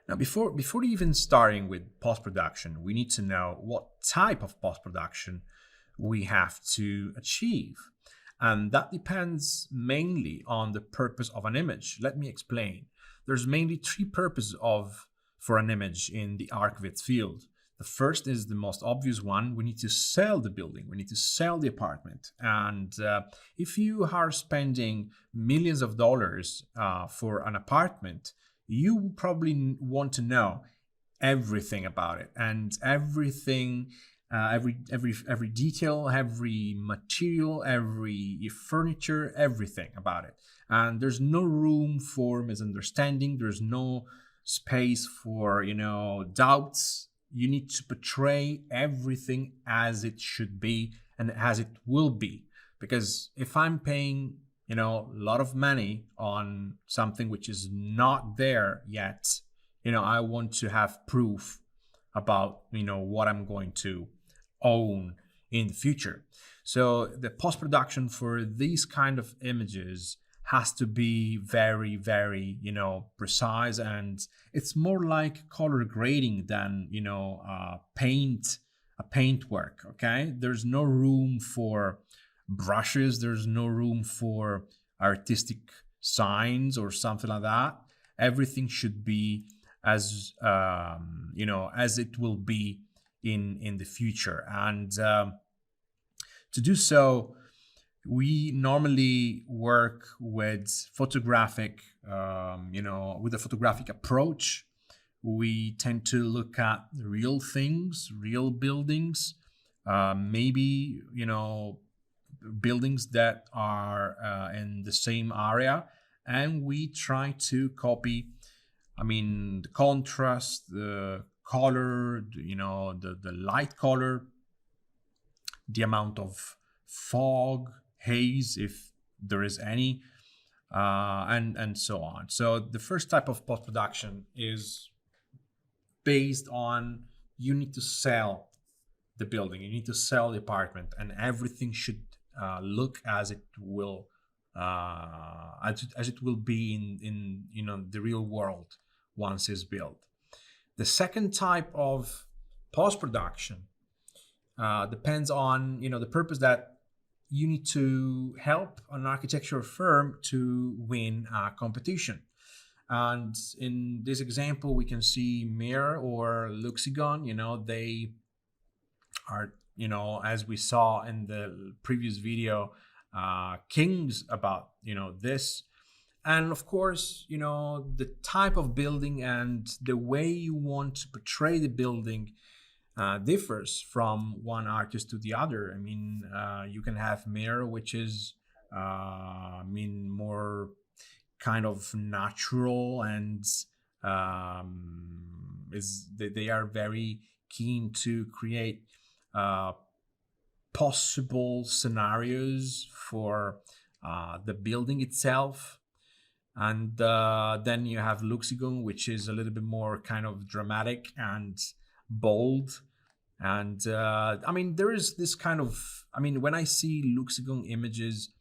Now, before even starting with post-production, we need to know what type of post-production we have to achieve. And that depends mainly on the purpose of an image. Let me explain. There's mainly three purposes for an image in the ArchViz field. The first is the most obvious one. We need to sell the building. We need to sell the apartment. And if you are spending millions of dollars for an apartment, you probably want to know everything about it, and everything, every detail, every material, every furniture, everything about it. And there's no room for misunderstanding. There's no space for doubts. You need to portray everything as it should be and as it will be. Because if I'm paying a lot of money on something which is not there yet, I want to have proof about what I'm going to own in the future. So the post-production for these kind of images has to be very, very precise, and it's more like color grading than paint work. Okay, there's no room for brushes, there's no room for artistic signs or something like that. Everything should be as as it will be in the future. And to do so, we normally work with photographic with a photographic approach. We tend to look at real things, real buildings, maybe buildings that are in the same area, and we try to copy the contrast, the color, the light color, the amount of fog, haze, if there is any, and so on. So the first type of post-production is based on you need to sell the building, you need to sell the apartment, and everything should look as it will as it will be in the real world once it's built. The second type of post-production depends on the purpose that you need to help an architecture firm to win a competition. And in this example, we can see Mir or Luxigon. They are, as we saw in the previous video, kings about this. And of course, the type of building and the way you want to portray the building differs from one artist to the other. You can have Mir, which is more kind of natural, and they are very keen to create possible scenarios for the building itself. And then you have Luxigon, which is a little bit more kind of dramatic and bold. And there is this kind of, when I see Luxigon images,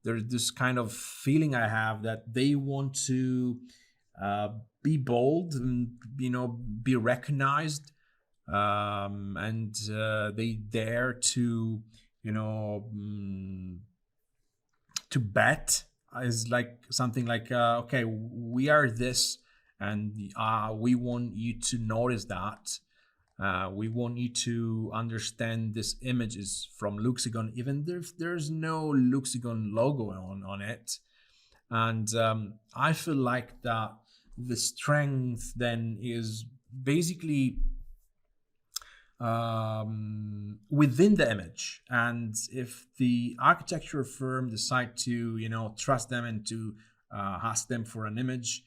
there's this kind of feeling I have that they want to be bold and be recognized, and they dare to to bet is like something like okay, we are this, and we want you to notice that. We want you to understand this image is from Luxigon, even if there's no Luxigon logo on it. And I feel like that the strength then is basically within the image. And if the architecture firm decide to trust them and to ask them for an image,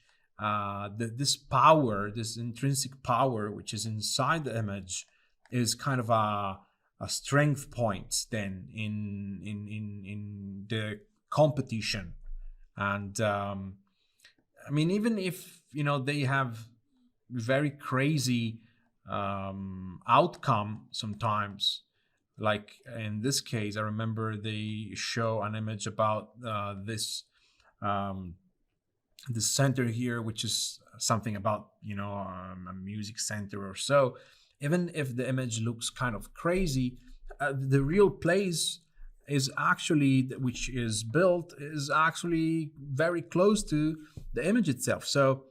this power, this intrinsic power which is inside the image, is kind of a strength point then in the competition. And even if they have very crazy outcome sometimes, like in this case, I remember they show an image about this the center here, which is something about, a music center or so. Even if the image looks kind of crazy, the real place is actually, which is built, is actually very close to the image itself. So,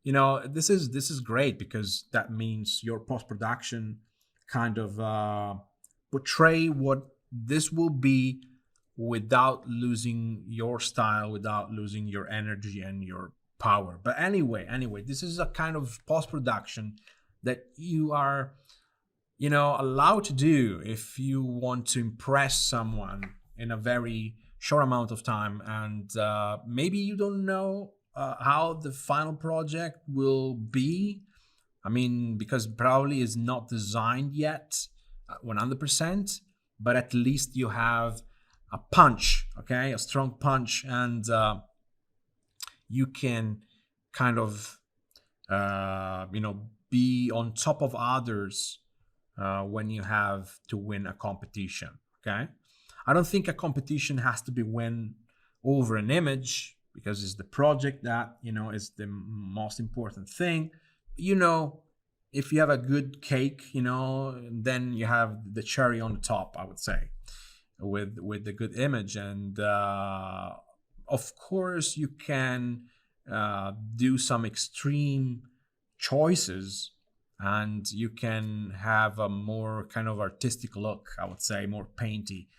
this is great, because that means your post production kind of portray what this will be without losing your style, without losing your energy and your power. But anyway, this is a kind of post production that you are, allowed to do if you want to impress someone in a very short amount of time. And maybe you don't know how the final project will be. I mean, because probably it's not designed yet 100%, but at least you have a punch, okay, a strong punch, and you can kind of, be on top of others when you have to win a competition, okay? I don't think a competition has to be won over an image, because it's the project that, is the most important thing. If you have a good cake, then you have the cherry on the top, I would say, with the good image. And of course you can do some extreme choices, and you can have a more kind of artistic look, I would say, more painty,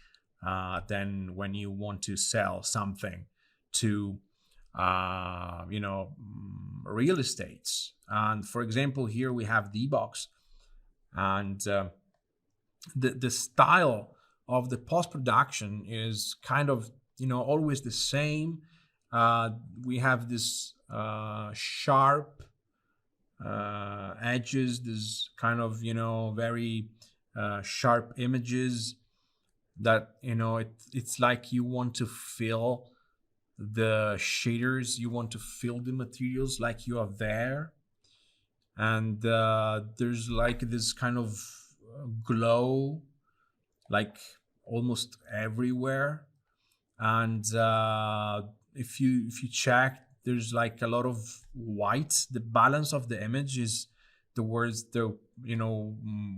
than when you want to sell something to real estates. And for example, here we have D-Box, and the style of the post-production is kind of, always the same. We have this sharp edges, this kind of, very sharp images that, it's like you want to feel the shaders, you want to feel the materials like you are there. And there's like this kind of glow, like almost everywhere. And if you check, there's like a lot of white. The balance of the image is towards the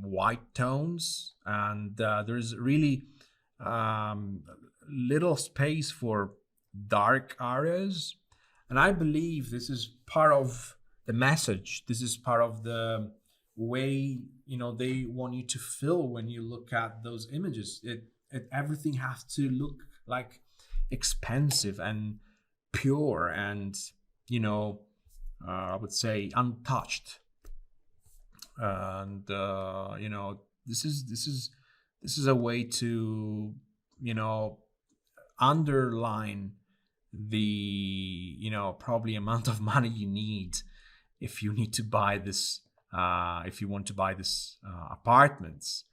white tones, and there's really little space for dark areas. And I believe this is part of the message. This is part of the way they want you to feel when you look at those images. Everything has to look like expensive and pure, and I would say untouched. And this is a way to underline the probably amount of money you need if you need to buy this, if you want to buy this apartments.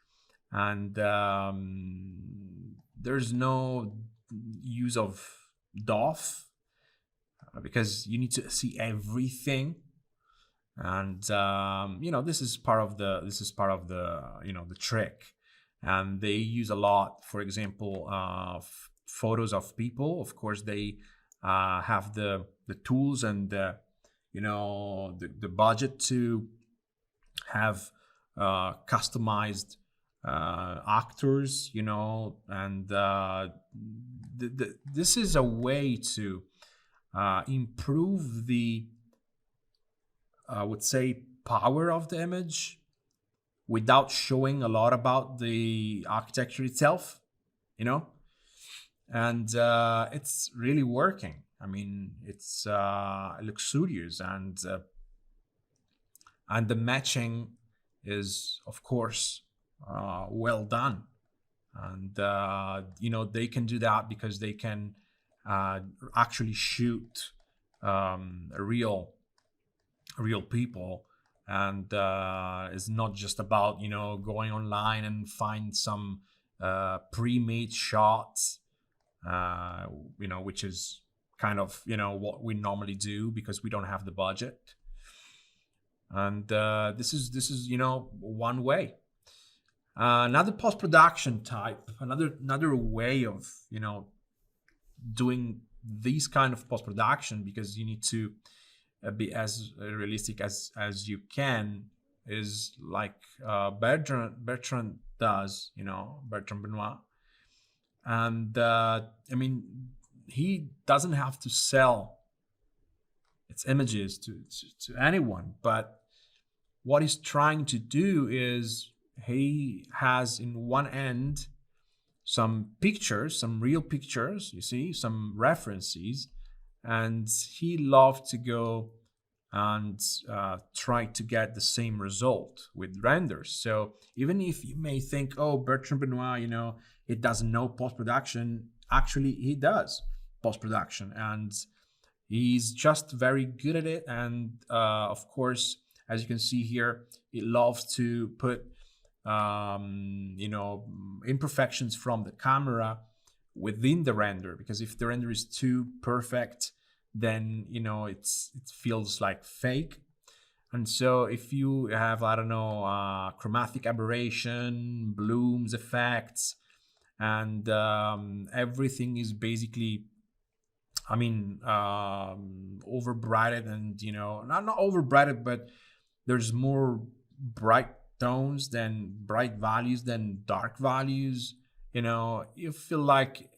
And there's no use of doff, because you need to see everything. And this is part of the the trick. And they use a lot, for example, photos of people. Of course, they have the tools and the budget to have customized actors, and this is a way to improve the, I would say, power of the image without showing a lot about the architecture itself, and it's really working. I mean, it's luxurious, and the matching is, of course, well done. And they can do that because they can actually shoot real people. And it's not just about going online and find some pre-made shots, which is kind of what we normally do because we don't have the budget. And this is one way. Another post-production type, another way of doing these kind of post-production, because you need to be as realistic as you can, is like Bertrand does, Bertrand Benoit. And I mean, he doesn't have to sell its images to anyone, but what he's trying to do is he has in one end some pictures, some real pictures, you see, some references, and he loved to go and try to get the same result with renders. So even if you may think, oh, Bertrand Benoit, it doesn't know post-production, actually he does post-production, and he's just very good at it. And of course, as you can see here, he loves to put imperfections from the camera within the render, because if the render is too perfect, then it feels like fake. And so if you have, I don't know, chromatic aberration, blooms, effects, and everything is basically, overbrighted, and not overbrighted, but there's more bright tones than bright values than dark values. You feel like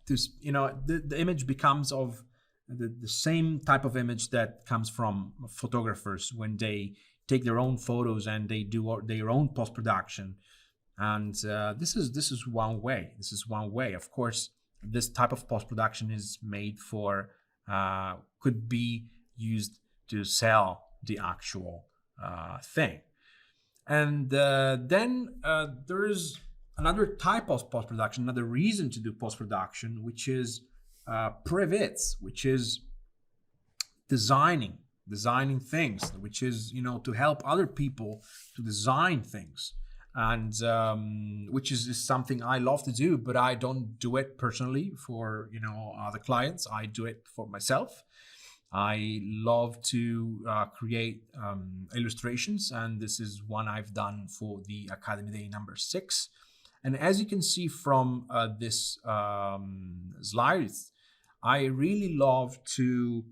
this, the image becomes of the same type of image that comes from photographers when they take their own photos and they do their own post-production. And this is one way. This is one way. Of course, this type of post-production is made for, could be used to sell the actual thing. And then there's another type of post-production, another reason to do post-production, which is privets, which is designing things, which is, to help other people to design things. And which is something I love to do, but I don't do it personally for, other clients. I do it for myself. I love to create illustrations, and this is one I've done for the Academy Day number 6. And as you can see from this slides, I really love to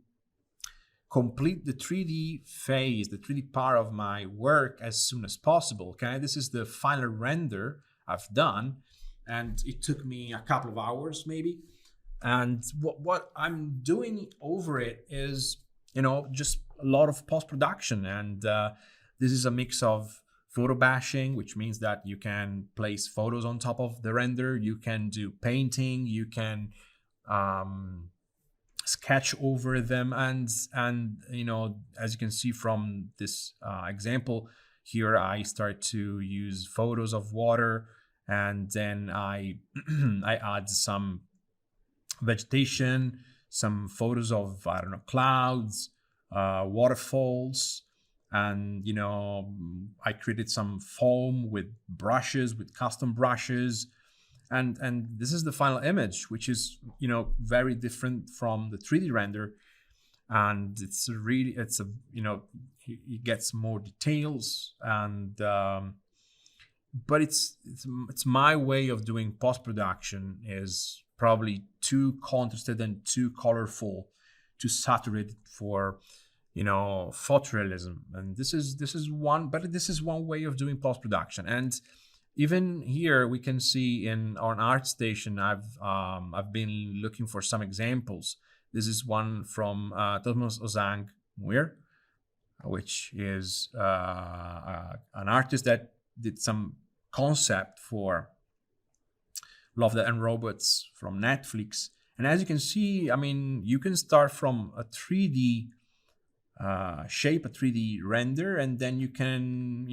complete the 3D phase, the 3D part of my work as soon as possible. Okay, this is the final render I've done, and it took me a couple of hours maybe. And what I'm doing over it is, just a lot of post-production. And this is a mix of photo bashing, which means that you can place photos on top of the render. You can do painting. You can sketch over them. And as you can see from this example here, I start to use photos of water, and then I add some vegetation, some photos of, I don't know, clouds, waterfalls, and I created some foam with brushes, with custom brushes, and this is the final image, which is very different from the 3D render, and it gets more details, and but it's my way of doing post-production is probably too contrasted and too colorful, too saturated for photorealism. And this is one way of doing post-production. And even here we can see in our ArtStation, I've been looking for some examples. This is one from Thomas Ozang Muir, which is an artist that did some concept for Love, Death and Robots from Netflix. And as you can see, you can start from a 3D shape, a 3D render, and then you can,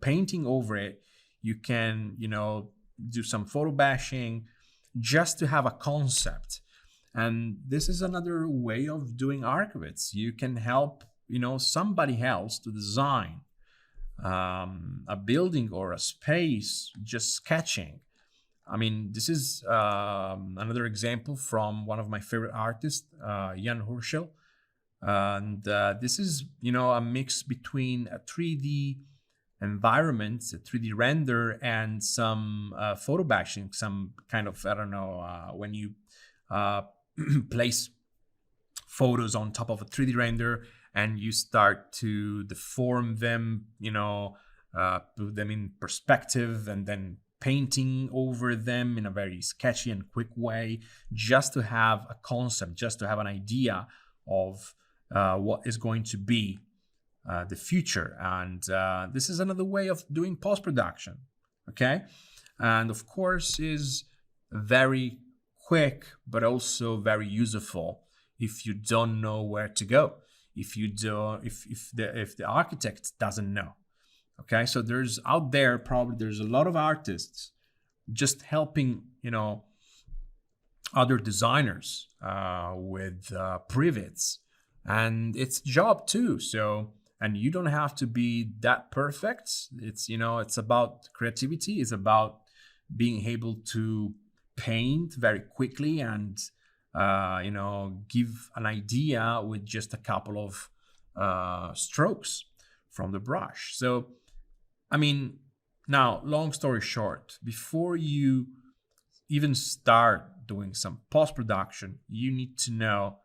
painting over it. You can, do some photo bashing just to have a concept. And this is another way of doing archivets. You can help, somebody else to design a building or a space, just sketching. This is another example from one of my favorite artists, Jan Herschel. And this is, a mix between a 3D environment, a 3D render, and some photo bashing, some kind of, when you place photos on top of a 3D render, and you start to deform them, put them in perspective, and then painting over them in a very sketchy and quick way, just to have a concept, just to have an idea of what is going to be the future. And this is another way of doing post-production, okay? And of course is very quick, but also very useful if you don't know where to go, if the architect doesn't know. Okay, so there's out there, probably there's a lot of artists just helping, other designers with privets, and it's a job too. So, and you don't have to be that perfect. It's, it's about creativity. It's about being able to paint very quickly and, give an idea with just a couple of strokes from the brush. So, now, long story short, before you even start doing some post-production, you need to know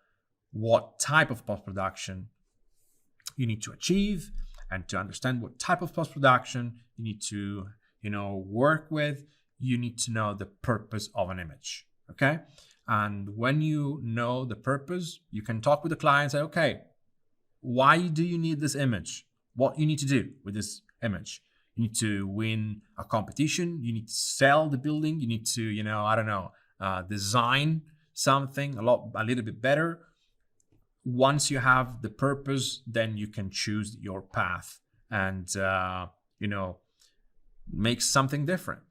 what type of post-production you need to achieve, and to understand what type of post-production you need to, work with. You need to know the purpose of an image, okay? And when you know the purpose, you can talk with the client and say, okay, why do you need this image? What you need to do with this image? You need to win a competition. You need to sell the building. You need to, design something a little bit better. Once you have the purpose, then you can choose your path and, make something different.